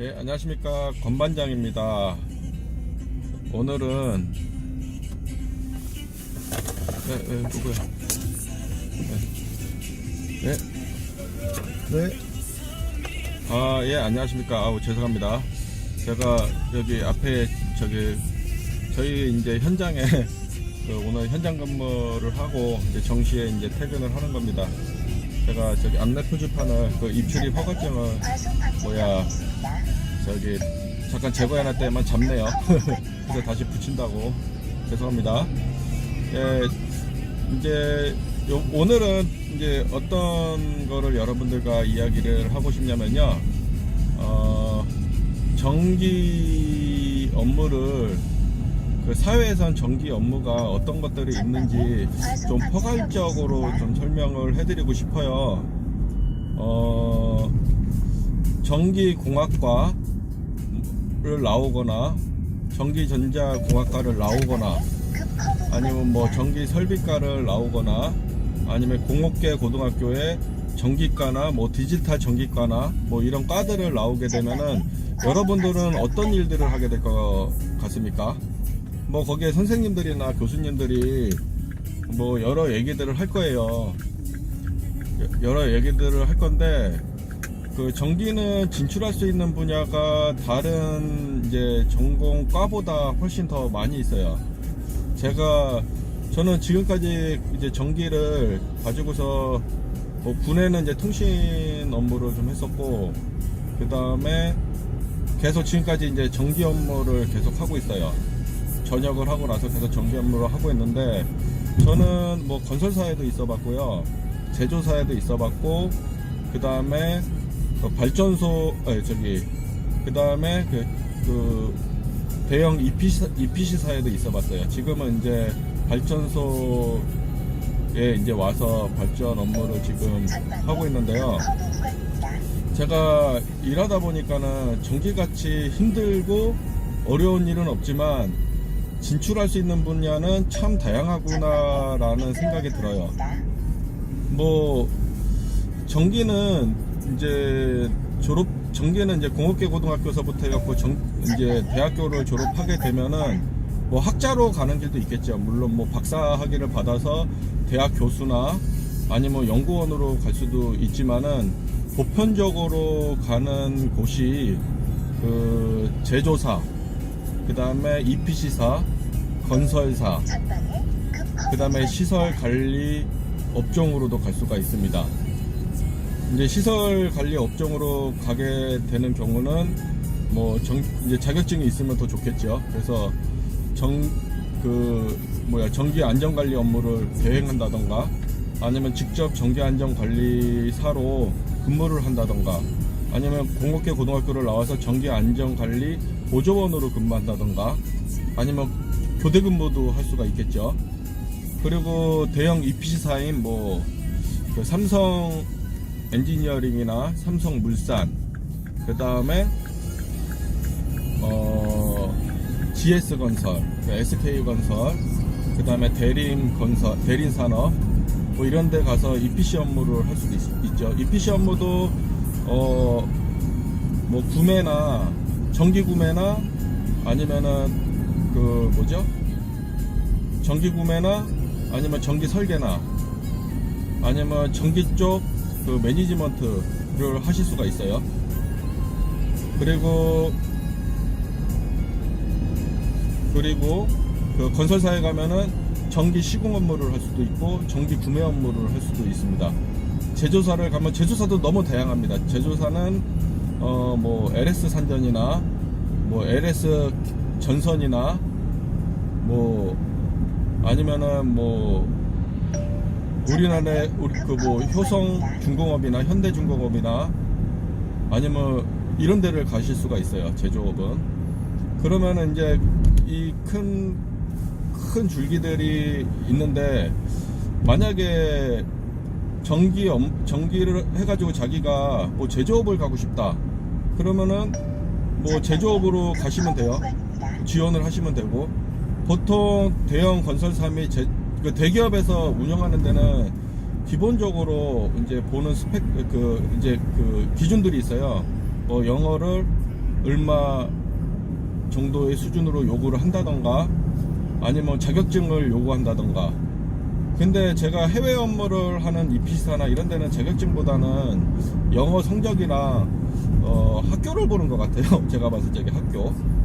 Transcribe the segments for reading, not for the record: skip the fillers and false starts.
예, 안녕하십니까. 권반장입니다. 오늘은 누구야? 예, 안녕하십니까. 아우, 죄송합니다. 제가 여기 앞에 저희 이제 현장에 오늘 현장 근무를 하고 이제 정시에 이제 퇴근을 하는 겁니다. 제가 저기 안내 표지판을 입출입 허가증을 잠깐 제거해놨 때만 잡네요. 그래서 다시 붙인다고 죄송합니다. 예, 이제 오늘은 이제 어떤 거를 여러분들과 이야기를 하고 싶냐면요. 전기 업무를 사회에선 전기 업무가 어떤 것들이 있는지 좀 포괄적으로 좀 설명을 해드리고 싶어요. 전기공학과를 나오거나 전기전자공학과를 나오거나 아니면 뭐 전기설비과를 나오거나 아니면 공업계 고등학교에 전기과나 뭐 디지털 전기과나 뭐 이런 과들을 나오게 되면은 여러분들은 어떤 일들을 하게 될 것 같습니까? 뭐 거기에 선생님들이나 교수님들이 뭐 여러 얘기들을 할 거예요. 여러 얘기들을 할 건데 전기는 진출할 수 있는 분야가 다른 이제 전공과보다 훨씬 더 많이 있어요. 저는 지금까지 이제 전기를 가지고서 뭐 군에는 이제 통신 업무를 좀 했었고, 그 다음에 계속 지금까지 이제 전기 업무를 계속 하고 있어요. 전역을 하고 나서 계속 전기 업무를 하고 있는데, 저는 뭐 건설사에도 있어 봤고요, 제조사에도 있어 봤고, 그 다음에 발전소, 그 다음에 대형 EPC사에도 있어 봤어요. 지금은 이제 발전소에 이제 와서 발전 업무를 지금 하고 있는데요. 제가 일하다 보니까는 전기같이 힘들고 어려운 일은 없지만 진출할 수 있는 분야는 참 다양하구나 라는 생각이 들어요. 뭐 전기는 이제 공업계 고등학교서부터 해갖고 이제 대학교를 졸업하게 되면은 뭐 학자로 가는 길도 있겠죠. 물론 뭐 박사 학위를 받아서 대학 교수나 아니면 연구원으로 갈 수도 있지만은 보편적으로 가는 곳이 제조사, 그 다음에 EPC사, 건설사, 그 다음에 시설 관리 업종으로도 갈 수가 있습니다. 이제 시설 관리 업종으로 가게 되는 경우는 뭐 이제 자격증이 있으면 더 좋겠죠. 그래서 전기 안전 관리 업무를 대행한다던가 아니면 직접 전기 안전 관리사로 근무를 한다던가 아니면 공업계 고등학교를 나와서 전기 안전 관리 보조원으로 근무한다던가 아니면 교대 근무도 할 수가 있겠죠. 그리고 대형 EPC사인 뭐 삼성 엔지니어링이나 삼성물산, 그 다음에 GS건설, SK건설, 그 다음에 대림산업 뭐 이런 데 가서 EPC 업무를 할 수도 있죠. EPC 업무도 뭐 구매나 전기 구매나 아니면은 전기 구매나 아니면 전기 설계나 아니면 전기 쪽 매니지먼트를 하실 수가 있어요. 그리고 건설사에 가면은 전기 시공 업무를 할 수도 있고 전기 구매 업무를 할 수도 있습니다. 제조사를 가면 제조사도 너무 다양합니다. 제조사는 뭐 LS 산전이나 뭐 LS 전선이나 뭐 아니면은 뭐 우리나라의 효성 중공업이나 현대중공업이나 아니면 이런 데를 가실 수가 있어요. 제조업은. 그러면은 이제 이 큰 줄기들이 있는데, 만약에 전기를 해가지고 자기가 뭐 제조업을 가고 싶다 그러면은 뭐 제조업으로 가시면 돼요. 지원을 하시면 되고, 보통 대형 건설사 및 대기업에서 운영하는 데는 기본적으로 이제 보는 기준들이 있어요. 뭐 영어를 얼마 정도의 수준으로 요구를 한다던가 아니면 자격증을 요구한다던가. 근데 제가 해외 업무를 하는 EP사나 이런 데는 자격증보다는 영어 성적이나 학교를 보는 것 같아요. 제가 봤을 때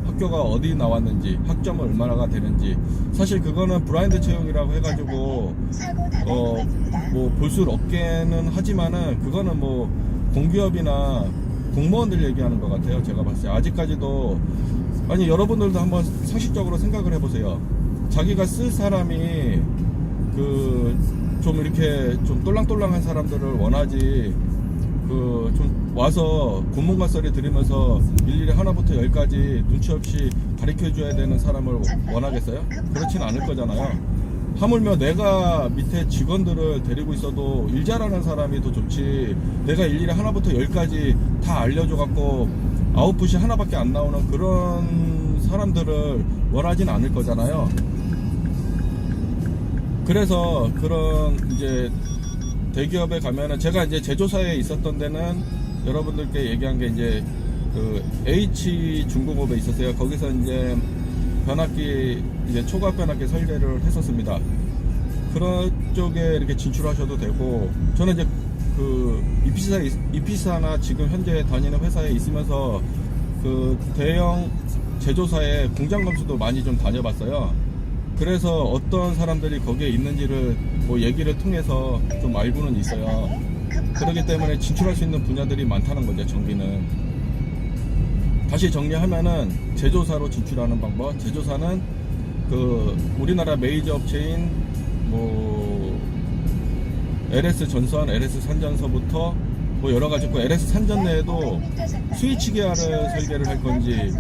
학교가 어디 나왔는지, 학점은 얼마나 되는지. 사실 그거는 블라인드 채용이라고 해가지고 뭐 볼 수 없게는 하지만은 그거는 뭐 공기업이나 공무원들 얘기하는 것 같아요. 제가 봤을 때 아직까지도. 아니, 여러분들도 한번 상식적으로 생각을 해보세요. 자기가 쓸 사람이 좀 이렇게 좀 똘랑똘랑한 사람들을 원하지, 좀 와서 고문과 썰이 들으면서 일일이 하나부터 열까지 눈치 없이 가르쳐 줘야 되는 사람을 원하겠어요? 그렇진 않을 거잖아요. 하물며 내가 밑에 직원들을 데리고 있어도 일 잘하는 사람이 더 좋지, 내가 일일이 하나부터 열까지 다 알려줘 갖고 아웃풋이 하나밖에 안 나오는 그런 사람들을 원하진 않을 거잖아요. 그래서 그런 이제 대기업에 가면은, 제가 이제 제조사에 있었던 데는 여러분들께 얘기한 게 이제 H 중공업에 있었어요. 거기서 이제 변압기, 이제 초과압 변압기 설계를 했었습니다. 그런 쪽에 이렇게 진출하셔도 되고, 저는 이제 EP사나 지금 현재 다니는 회사에 있으면서 대형 제조사의 공장 검수도 많이 좀 다녀봤어요. 그래서 어떤 사람들이 거기에 있는지를 뭐 얘기를 통해서 좀 알고는 있어요. 그렇기 때문에 진출할 수 있는 분야들이 많다는 거죠, 전기는. 다시 정리하면은 제조사로 진출하는 방법. 제조사는 우리나라 메이저 업체인 뭐 LS 전선, LS 산전서부터 뭐 여러 가지 있고, LS 산전 내에도 스위치 기아를 설계를 할 건지,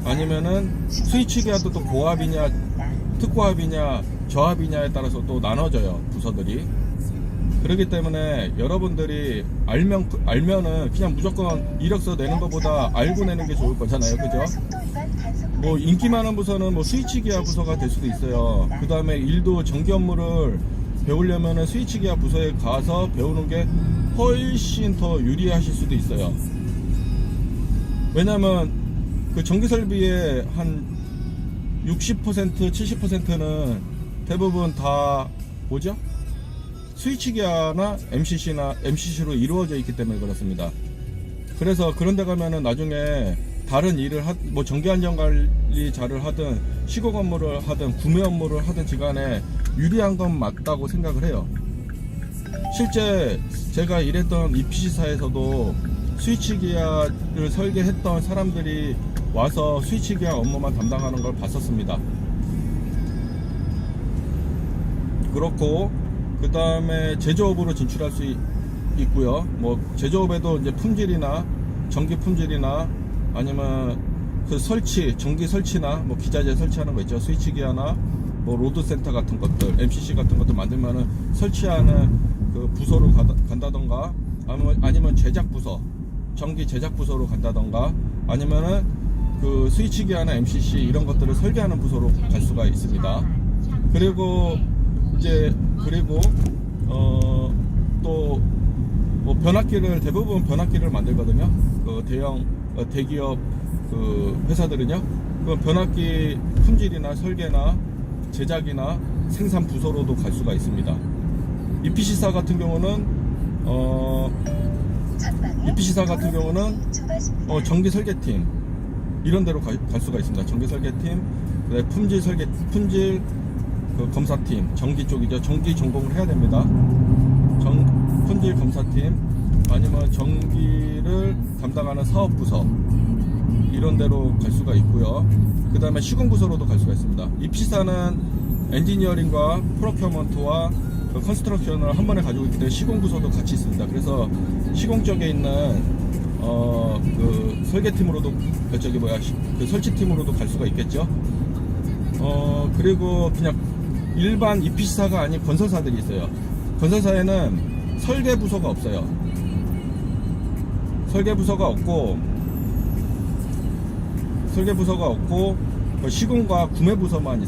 아니면은 스위치 기아도 또 고압이냐 특고압이냐 저압이냐에 따라서 또 나눠져요, 부서들이. 그렇기 때문에 여러분들이 알면은 그냥 무조건 이력서 내는 것보다 알고 내는 게 좋을 거잖아요, 그죠? 뭐 인기 많은 부서는 뭐 스위치 기아 부서가 될 수도 있어요. 그 다음에 일도 전기 업무를 배우려면은 스위치 기아 부서에 가서 배우는 게 훨씬 더 유리하실 수도 있어요. 왜냐면 전기 설비의 한 60%, 70%는 대부분 다 뭐죠? 스위치 기아나 MCC로 이루어져 있기 때문에 그렇습니다. 그래서 그런 데 가면은 나중에 다른 일을 뭐 전기 안전 관리자를 하든 시공 업무를 하든 구매 업무를 하든 지간에 유리한 건 맞다고 생각을 해요. 실제 제가 일했던 EPC사에서도 스위치 기아를 설계했던 사람들이 와서 스위치 기아 업무만 담당하는 걸 봤었습니다. 그렇고, 그 다음에 제조업으로 진출할 수 있고요. 뭐 제조업에도 이제 품질이나 전기 품질이나 아니면 전기 설치나 뭐 기자재 설치하는 거 있죠. 스위치 기아나 뭐 로드 센터 같은 것들, MCC 같은 것들 만들면은 설치하는 부서로 간다던가, 아니면 제작 부서, 전기 제작 부서로 간다던가, 아니면은 스위치 기아나 MCC 이런 것들을 설계하는 부서로 갈 수가 있습니다. 그리고 또 뭐 대부분 변압기를 만들거든요. 대기업 회사들은요. 변압기 품질이나 설계나 제작이나 생산 부서로도 갈 수가 있습니다. EPC사 같은 경우는 전기 설계팀 이런 데로 갈 수가 있습니다. 전기 설계팀, 품질 검사팀, 전기 쪽이죠. 전기 전공을 해야 됩니다. 품질 검사팀, 아니면 전기를 담당하는 사업부서 이런 데로 갈 수가 있고요. 그 다음에 시공부서로도 갈 수가 있습니다. EPC사는 엔지니어링과 프로큐어먼트와 컨스트럭션을 한 번에 가지고 있기 때문에 시공부서도 같이 있습니다. 그래서 시공 쪽에 있는 설계팀으로도 설치팀으로도 갈 수가 있겠죠. 그리고 그냥 일반 EPC사가 아닌 건설사들이 있어요. 건설사에는 설계부서가 없어요. 설계부서가 없고 시공과 구매부서만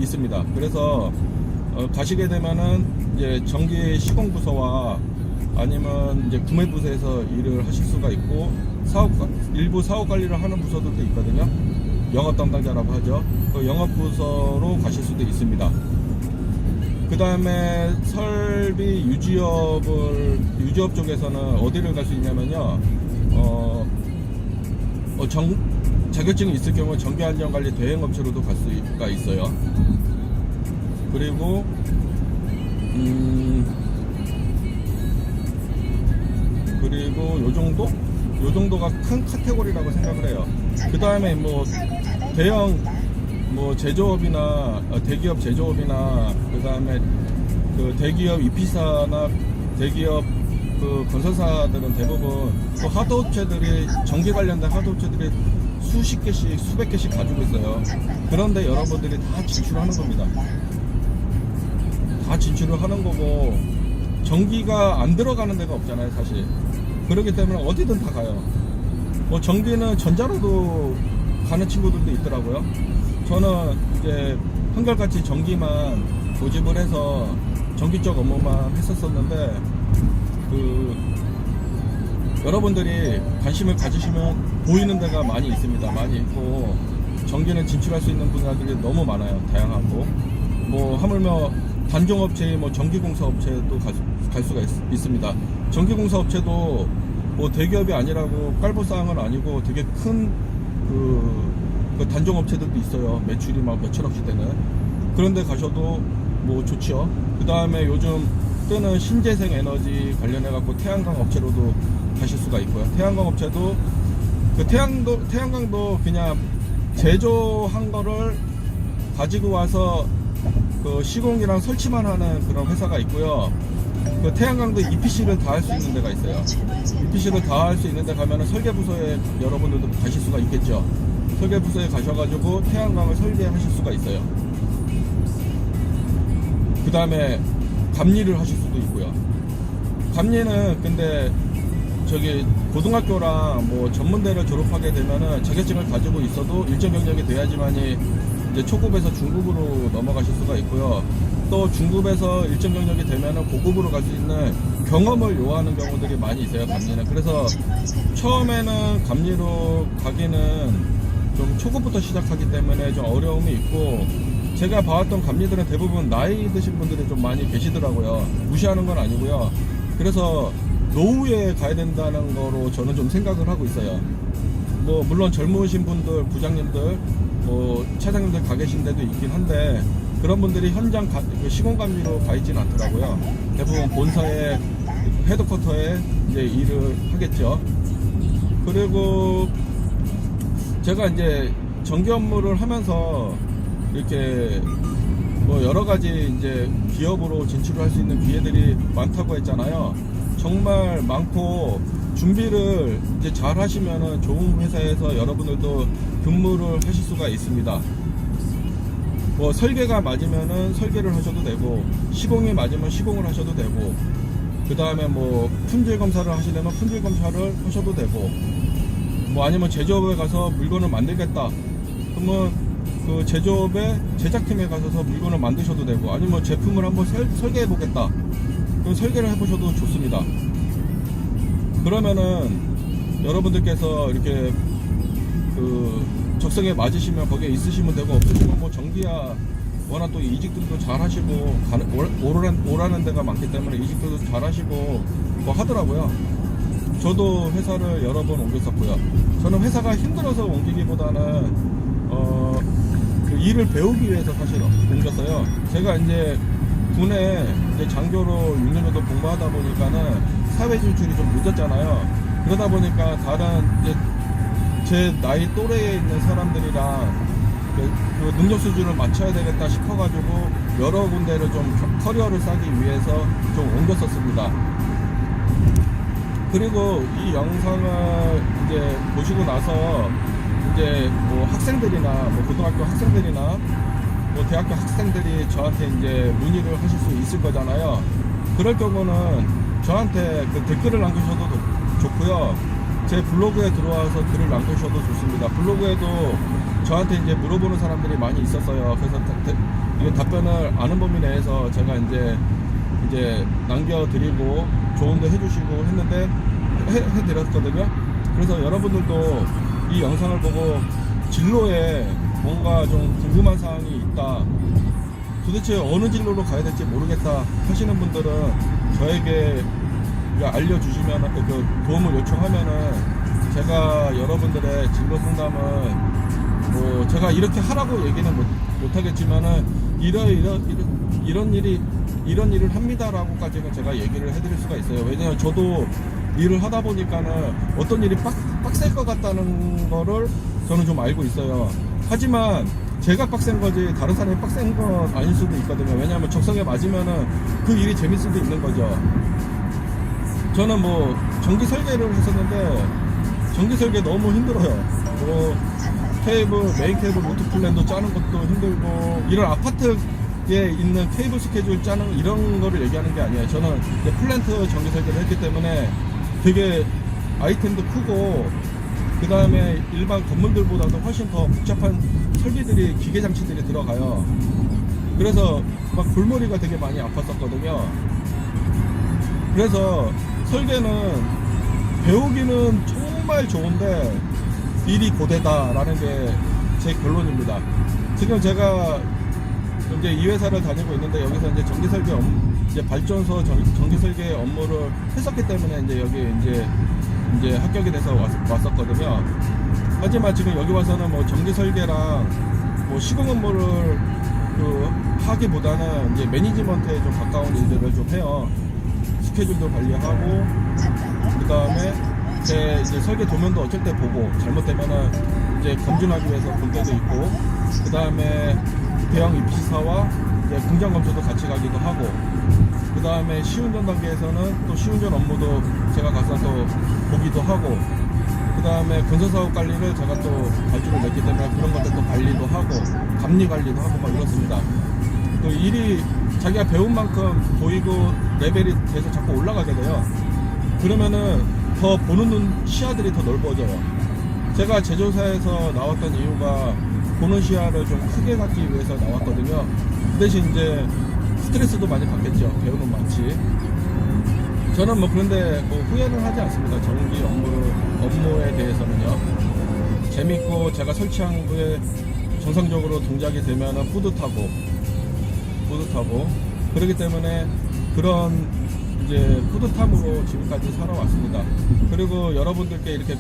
있습니다. 그래서 가시게 되면은 이제 전기 시공부서와 아니면 이제 구매부서에서 일을 하실 수가 있고, 일부 사업 관리를 하는 부서들도 있거든요. 영업 담당자라고 하죠. 그 영업 부서로 가실 수도 있습니다. 그 다음에 설비 유지업 쪽에서는 어디를 갈 수 있냐면요. 자격증이 있을 경우 전기안전관리 대행업체로도 갈 수가 있어요. 그리고 요 정도가 큰 카테고리라고 생각을 해요. 그 다음에 뭐 대형 뭐 제조업이나 대기업 제조업이나 그 다음에 그 대기업 EP사나 대기업 그 건설사들은 대부분 또 하드업체들이 전기 관련된 하드업체들이 수십 개씩 수백 개씩 가지고 있어요. 그런데 여러분들이 다 진출하는 겁니다. 다 진출을 하는 거고 전기가 안 들어가는 데가 없잖아요, 사실. 그렇기 때문에 어디든 다 가요. 뭐 전기는 전자로도 가는 친구들도 있더라고요. 저는 이제 한결같이 전기만 고집을 해서 전기 쪽 업무만 했었었는데 여러분들이 관심을 가지시면 보이는 데가 많이 있습니다. 많이 있고 전기는 진출할 수 있는 분야들이 너무 많아요. 다양하고 뭐 하물며 단종업체의 뭐 전기공사업체도 갈 수가 있습니다. 전기공사업체도 뭐 대기업이 아니라고 깔보사항은 아니고 되게 큰 그 단종업체들도 있어요. 매출이 막 몇천억씩 되는 그런데 가셔도 뭐 좋죠. 그 다음에 요즘 뜨는 신재생 에너지 관련해 갖고 태양광 업체로도 가실 수가 있고요. 태양광 업체도 태양광도 그냥 제조한 거를 가지고 와서 그 시공이랑 설치만 하는 그런 회사가 있고요. 그 태양광도 EPC를 다 할 수 있는 데가 있어요. EPC를 다 할 수 있는 데 가면은 설계부서에 여러분들도 가실 수가 있겠죠. 설계부서에 가셔가지고 태양광을 설계하실 수가 있어요. 그 다음에 감리를 하실 수도 있고요. 감리는 근데 저기 고등학교랑 뭐 전문대를 졸업하게 되면은 자격증을 가지고 있어도 일정 경력이 돼야지만이 이제 초급에서 중급으로 넘어가실 수가 있고요. 또 중급에서 일정 경력이 되면은 고급으로 갈 수 있는 경험을 요하는 경우들이 많이 있어요, 감리는. 그래서 처음에는 감리로 가기는 좀 초급부터 시작하기 때문에 좀 어려움이 있고, 제가 봐왔던 감리들은 대부분 나이 드신 분들이 좀 많이 계시더라고요. 무시하는 건 아니고요. 그래서 노후에 가야 된다는 거로 저는 좀 생각을 하고 있어요. 뭐 물론 젊으신 분들, 부장님들, 뭐 차장님들 가 계신 데도 있긴 한데 그런 분들이 현장 시공감리로 가 있지는 않더라고요. 대부분 본사의 헤드쿼터에 이제 일을 하겠죠. 그리고 제가 이제 전기 업무를 하면서 이렇게 뭐 여러 가지 이제 기업으로 진출을 할 수 있는 기회들이 많다고 했잖아요. 정말 많고 준비를 이제 잘 하시면은 좋은 회사에서 여러분들도 근무를 하실 수가 있습니다. 뭐 설계가 맞으면은 설계를 하셔도 되고, 시공이 맞으면 시공을 하셔도 되고, 그 다음에 뭐 품질 검사를 하시려면 품질 검사를 하셔도 되고, 뭐 아니면 제조업에 가서 물건을 만들겠다 그러면 그 제조업의 제작팀에 가셔서 물건을 만드셔도 되고, 아니면 제품을 한번 설계해 보겠다 그럼 설계를 해보셔도 좋습니다. 그러면은 여러분들께서 이렇게 그 적성에 맞으시면 거기에 있으시면 되고, 없으시면 뭐 전기야 워낙 또 이직들도 잘 하시고 오라는 데가 많기 때문에 이직들도 잘 하시고 뭐 하더라고요. 저도 회사를 여러 번 옮겼었고요. 저는 회사가 힘들어서 옮기기보다는 그 일을 배우기 위해서 사실 옮겼어요. 제가 이제 군에 이제 장교로 6년 정도 복무하다 보니까는 사회 진출이 좀 늦었잖아요. 그러다 보니까 다른 이제 제 나이 또래에 있는 사람들이랑 그 능력 수준을 맞춰야 되겠다 싶어가지고 여러 군데를 좀 커리어를 쌓기 위해서 좀 옮겼었습니다. 그리고 이 영상을 이제 보시고 나서 이제 뭐 학생들이나 뭐 고등학교 학생들이나 뭐 대학교 학생들이 저한테 이제 문의를 하실 수 있을 거잖아요. 그럴 경우는 저한테 그 댓글을 남기셔도 좋고요. 제 블로그에 들어와서 글을 남기셔도 좋습니다. 블로그에도 저한테 이제 물어보는 사람들이 많이 있었어요. 그래서 이게 답변을 아는 범위 내에서 제가 이제 남겨드리고 조언도 해주시고 했는데 해드렸거든요. 그래서 여러분들도 이 영상을 보고 진로에 뭔가 좀 궁금한 사항이 있다, 도대체 어느 진로로 가야 될지 모르겠다 하시는 분들은 저에게 알려주시면, 그 도움을 요청하면은 제가 여러분들의 진로 상담은 뭐 제가 이렇게 하라고 얘기는 못하겠지만은 이런 일을 합니다라고까지는 제가 얘기를 해드릴 수가 있어요. 왜냐면 저도 일을 하다 보니까는 어떤 일이 빡셀 것 같다는 거를 저는 좀 알고 있어요. 하지만 제가 빡센 거지 다른 사람이 빡센 건 아닐 수도 있거든요. 왜냐하면 적성에 맞으면은 그 일이 재밌을 수도 있는 거죠. 저는 뭐 전기 설계를 했었는데 전기 설계 너무 힘들어요. 뭐 메인 케이블 루트 플랜도 짜는 것도 힘들고, 이런 아파트에 있는 케이블 스케줄 짜는 이런 거를 얘기하는 게 아니에요. 저는 플랜트 전기 설계를 했기 때문에 되게 아이템도 크고, 그 다음에 일반 건물들보다도 훨씬 더 복잡한 설비들이, 기계 장치들이 들어가요. 그래서 막 골머리가 되게 많이 아팠었거든요. 그래서 설계는 배우기는 정말 좋은데 일이 고되다라는 게 제 결론입니다. 지금 제가 이제 이 회사를 다니고 있는데, 여기서 이제 전기 설계 이제 발전소 전기 설계 업무를 했었기 때문에 이제 여기 이제 합격이 돼서 왔었거든요. 하지만 지금 여기 와서는 뭐 전기 설계랑 뭐 시공 업무를 하기보다는 이제 매니지먼트에 좀 가까운 일들을 좀 해요. 스케줄도 관리하고, 그 다음에 제 이제 설계 도면도 어쩔 때 보고, 잘못되면은 이제 검진하기 위해서 볼 때도 있고, 그 다음에 대형 입시사와 이제 공장 검수도 같이 가기도 하고, 그 다음에 시운전 단계에서는 또 시운전 업무도 제가 가서 또 보기도 하고, 그 다음에 건설사업 관리를 제가 또 발주를 냈기 때문에 그런 것들 또 관리도 하고, 감리 관리도 하고 막 이렇습니다. 또 일이 자기가 배운 만큼 보이고 레벨이 계속 자꾸 올라가게 돼요. 그러면은 더 보는 시야들이 더 넓어져요. 제가 제조사에서 나왔던 이유가 보는 시야를 좀 크게 갖기 위해서 나왔거든요. 그 대신 이제 스트레스도 많이 받겠죠. 배우는 많지. 저는 뭐 그런데 뭐 후회는 하지 않습니다. 전기 업무에 대해서는요. 재밌고, 제가 설치한 후에 정상적으로 동작이 되면은 뿌듯하고, 그렇기 때문에 그런 이제 뿌듯함으로 지금까지 살아왔습니다. 그리고 여러분들께 이렇게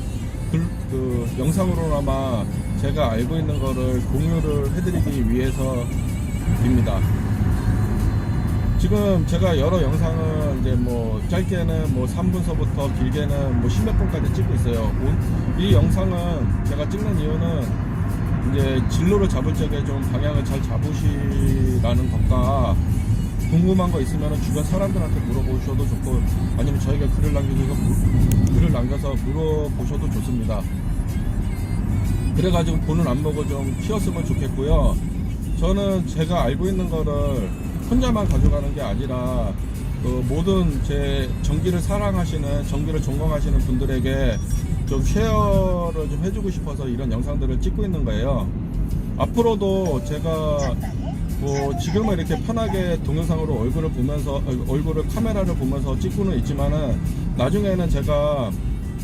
영상으로나마 제가 알고 있는 거를 공유를 해드리기 위해서입니다. 지금 제가 여러 영상은 이제 뭐 짧게는 뭐 3분서부터 길게는 뭐 10몇 분까지 찍고 있어요. 이 영상은 제가 찍는 이유는 이제 진로를 잡을 적에 좀 방향을 잘 잡으시라는 것과, 궁금한 거 있으면 주변 사람들한테 물어보셔도 좋고, 아니면 저희가 글을 남겨서 물어보셔도 좋습니다. 그래가지고 보는 안목을 좀 키웠으면 좋겠고요. 저는 제가 알고 있는 거를 혼자만 가져가는 게 아니라 모든 제 전기를 사랑하시는, 전기를 전공하시는 분들에게 좀 쉐어를 좀 해주고 싶어서 이런 영상들을 찍고 있는 거예요. 앞으로도 제가 뭐 지금은 이렇게 편하게 동영상으로 얼굴을 카메라를 보면서 찍고는 있지만은, 나중에는 제가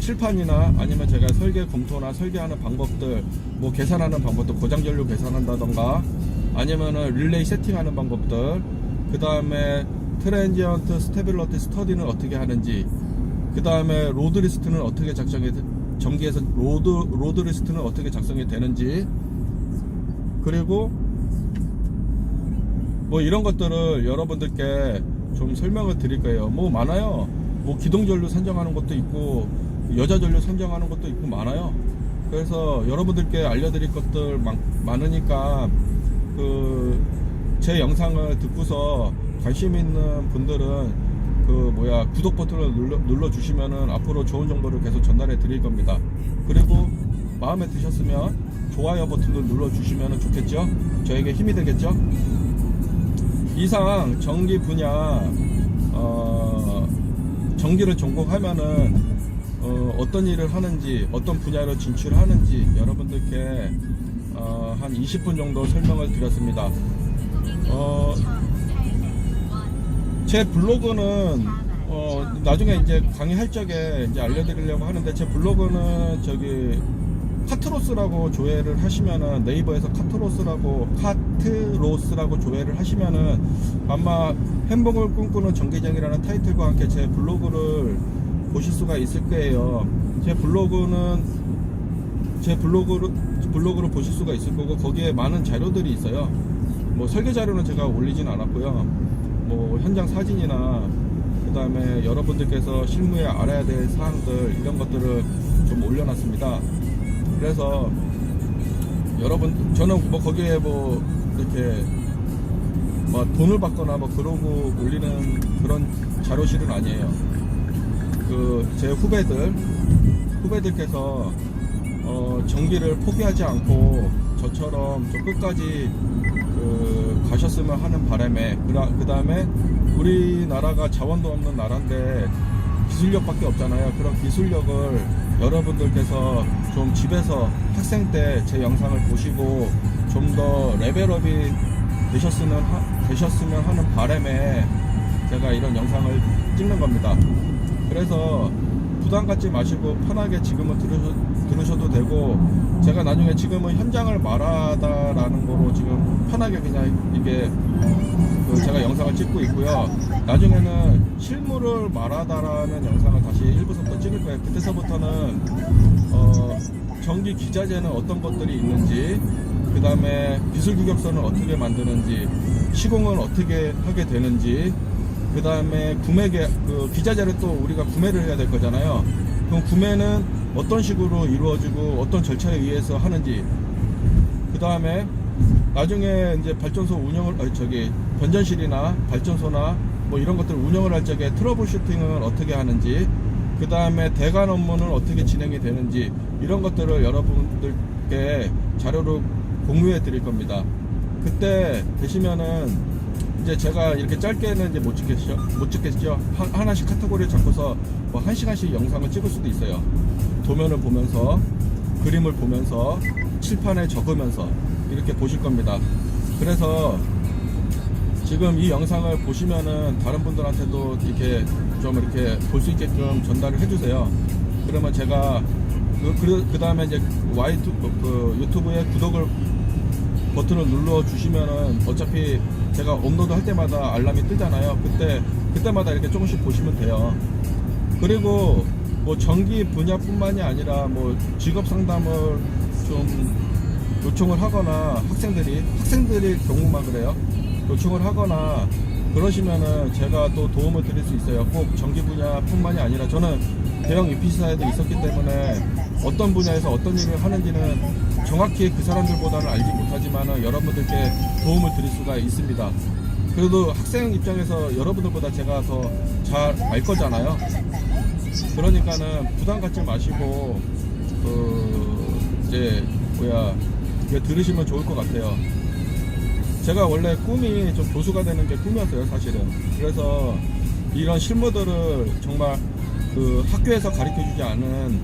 칠판이나 아니면 제가 설계 검토나 설계하는 방법들, 뭐 계산하는 방법도, 고장 전류 계산한다던가, 아니면은 릴레이 세팅하는 방법들, 그 다음에 트랜지언트 스테빌러티 스터디는 어떻게 하는지, 그 다음에 로드 리스트는 어떻게 전기에서 로드 리스트는 어떻게 작성이 되는지, 그리고 뭐 이런 것들을 여러분들께 좀 설명을 드릴 거예요. 뭐 많아요. 뭐 기동전류 선정하는 것도 있고, 여자 전류 선정하는 것도 있고 많아요. 그래서 여러분들께 알려드릴 것들 많으니까 제 영상을 듣고서 관심 있는 분들은 구독 버튼을 눌러 주시면은 앞으로 좋은 정보를 계속 전달해 드릴 겁니다. 그리고 마음에 드셨으면 좋아요 버튼을 눌러 주시면 좋겠죠. 저에게 힘이 되겠죠. 이상 전기 분야 전기를 전공하면은 어떤 일을 하는지, 어떤 분야로 진출하는지 여러분들께 한 20분 정도 설명을 드렸습니다. 제 블로그는 나중에 이제 강의할 적에 이제 알려드리려고 하는데, 제 블로그는 저기 카트로스라고 조회를 하시면은, 네이버에서 카트로스라고 조회를 하시면은 아마 행복을 꿈꾸는 전기장이라는 타이틀과 함께 제 블로그를 보실 수가 있을 거예요. 제 블로그를 보실 수가 있을 거고, 거기에 많은 자료들이 있어요. 뭐 설계 자료는 제가 올리진 않았고요. 뭐 현장 사진이나 그 다음에 여러분들께서 실무에 알아야 될 사항들, 이런 것들을 좀 올려놨습니다. 그래서 여러분, 저는 뭐 거기에 뭐 이렇게 뭐 돈을 받거나 뭐 그러고 올리는 그런 자료실은 아니에요. 제 후배들께서 전기를 포기하지 않고 저처럼 좀 끝까지 가셨으면 하는 바람에, 그 다음에 우리나라가 자원도 없는 나라인데 기술력밖에 없잖아요. 그런 기술력을 여러분들께서 좀 집에서 학생 때 제 영상을 보시고 좀 더 레벨업이 되셨으면 하는 바람에 제가 이런 영상을 찍는 겁니다. 그래서 부담 갖지 마시고 편하게 지금은 들으셔도 되고, 제가 나중에 지금은 현장을 말하다라는 거로 지금 편하게 그냥 이게 제가 영상을 찍고 있고요. 나중에는 실무를 말하다라는 영상을 다시 1부부터 찍을 거예요. 그때서부터는 전기 기자재는 어떤 것들이 있는지, 그 다음에 기술규격서는 어떻게 만드는지, 시공을 어떻게 하게 되는지, 그 다음에 기자재를 또 우리가 구매를 해야 될 거잖아요. 그럼 구매는 어떤 식으로 이루어지고 어떤 절차에 의해서 하는지, 그 다음에 나중에 이제 발전소 변전실이나 발전소나 뭐 이런 것들 운영을 할 적에 트러블 슈팅을 어떻게 하는지, 그 다음에 대관 업무는 어떻게 진행이 되는지, 이런 것들을 여러분들께 자료로 공유해 드릴 겁니다. 그때 되시면은 이제 제가 이렇게 짧게는 이제 못 찍겠죠. 하나씩 카테고리를 잡고서 뭐 1시간씩 영상을 찍을 수도 있어요. 도면을 보면서, 그림을 보면서, 칠판에 적으면서 이렇게 보실 겁니다. 그래서 지금 이 영상을 보시면은 다른 분들한테도 이렇게 좀 이렇게 볼 수 있게끔 전달을 해주세요. 그러면 제가 그 다음에 이제 유튜브에 구독을 버튼을 눌러 주시면은 어차피 제가 업로드 할 때마다 알람이 뜨잖아요. 그때마다 이렇게 조금씩 보시면 돼요. 그리고 뭐 전기 분야뿐만이 아니라 뭐 직업 상담을 좀 요청을 하거나, 학생들이 경우만 그래요. 요청을 하거나 그러시면은 제가 또 도움을 드릴 수 있어요. 꼭 전기 분야뿐만이 아니라, 저는 대형 EPC사에도 있었기 때문에 어떤 분야에서 어떤 일을 하는지는 정확히 그 사람들보다는 알지 못하지만 여러분들께 도움을 드릴 수가 있습니다. 그래도 학생 입장에서 여러분들보다 제가 더 잘 알 거잖아요. 그러니까는 부담 갖지 마시고 이제 들으시면 좋을 것 같아요. 제가 원래 꿈이 좀 교수가 되는 게 꿈이었어요, 사실은. 그래서 이런 실무들을 정말 학교에서 가르쳐주지 않은,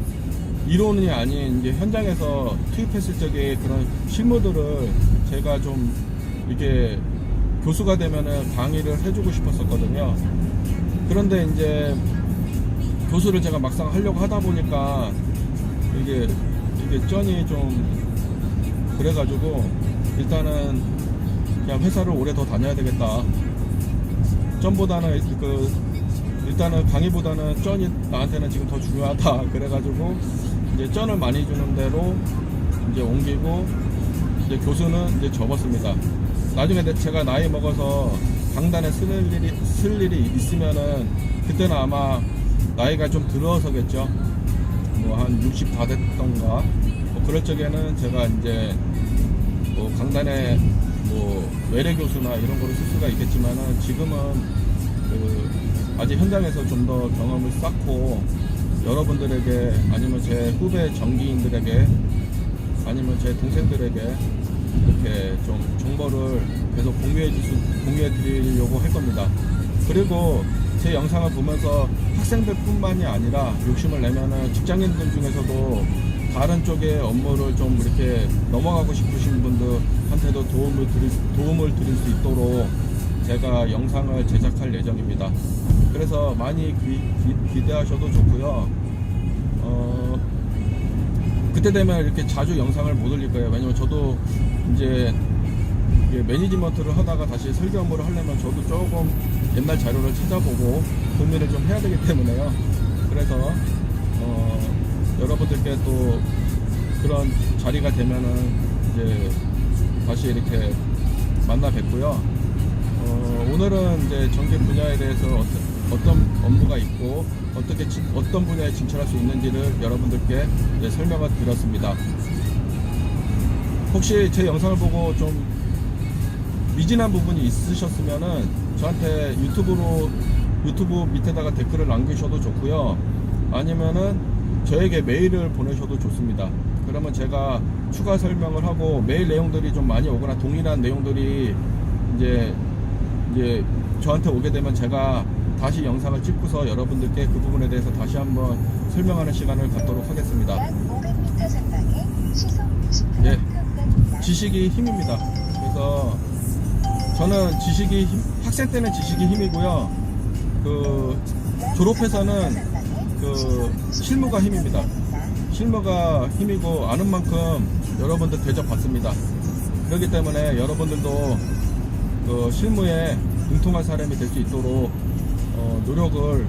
이론이 아닌 이제 현장에서 투입했을 적에 그런 실무들을 제가 좀 이게 교수가 되면은 강의를 해주고 싶었었거든요. 그런데 이제 교수를 제가 막상 하려고 하다 보니까 이게 쩐이 좀 그래가지고, 일단은 그냥 회사를 오래 더 다녀야 되겠다. 쩐보다는 일단은 강의보다는 쩐이 나한테는 지금 더 중요하다. 그래가지고 이제 쩐을 많이 주는 대로 이제 옮기고, 이제 교수는 이제 접었습니다. 나중에 제가 나이 먹어서 강단에 쓸 일이 있으면은 그때는 아마 나이가 좀 들어서겠죠. 뭐 한 60 다 됐던가, 뭐 그럴 적에는 제가 이제 뭐 강단에 뭐 외래 교수나 이런 거를 쓸 수가 있겠지만은, 지금은 아직 현장에서 좀 더 경험을 쌓고 여러분들에게, 아니면 제 후배 전기인들에게, 아니면 제 동생들에게 이렇게 좀 정보를 계속 공유해 드리려고 할 겁니다. 그리고 제 영상을 보면서 학생들 뿐만이 아니라 욕심을 내면은 직장인들 중에서도 다른 쪽의 업무를 좀 이렇게 넘어가고 싶으신 분들한테도 도움을 드릴 수 있도록 제가 영상을 제작할 예정입니다. 그래서 많이 기대하셔도 좋고요. 그때 되면 이렇게 자주 영상을 못 올릴 거예요. 왜냐면 저도 이제 매니지먼트를 하다가 다시 설계 업무를 하려면 저도 조금 옛날 자료를 찾아보고 고민을 좀 해야 되기 때문에요. 그래서 여러분들께 또 그런 자리가 되면은 이제 다시 이렇게 만나 뵙고요. 오늘은 이제 전기 분야에 대해서 어떤 업무가 있고 어떤 분야에 진출할 수 있는지를 여러분들께 이제 설명을 드렸습니다. 혹시 제 영상을 보고 좀 미진한 부분이 있으셨으면은 저한테 유튜브 밑에다가 댓글을 남기셔도 좋고요. 아니면은 저에게 메일을 보내셔도 좋습니다. 그러면 제가 추가 설명을 하고 메일 내용들이 좀 많이 오거나 동일한 내용들이 이제 저한테 오게 되면 제가 다시 영상을 찍고서 여러분들께 그 부분에 대해서 다시 한번 설명하는 시간을 갖도록 하겠습니다. 예, 지식이 힘입니다. 그래서 저는 학생 때는 지식이 힘이고요. 졸업해서는 실무가 힘입니다. 실무가 힘이고 아는 만큼 여러분들 대접받습니다. 그렇기 때문에 여러분들도 실무에 능통한 사람이 될 수 있도록 노력을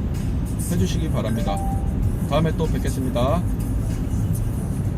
해주시기 바랍니다. 다음에 또 뵙겠습니다.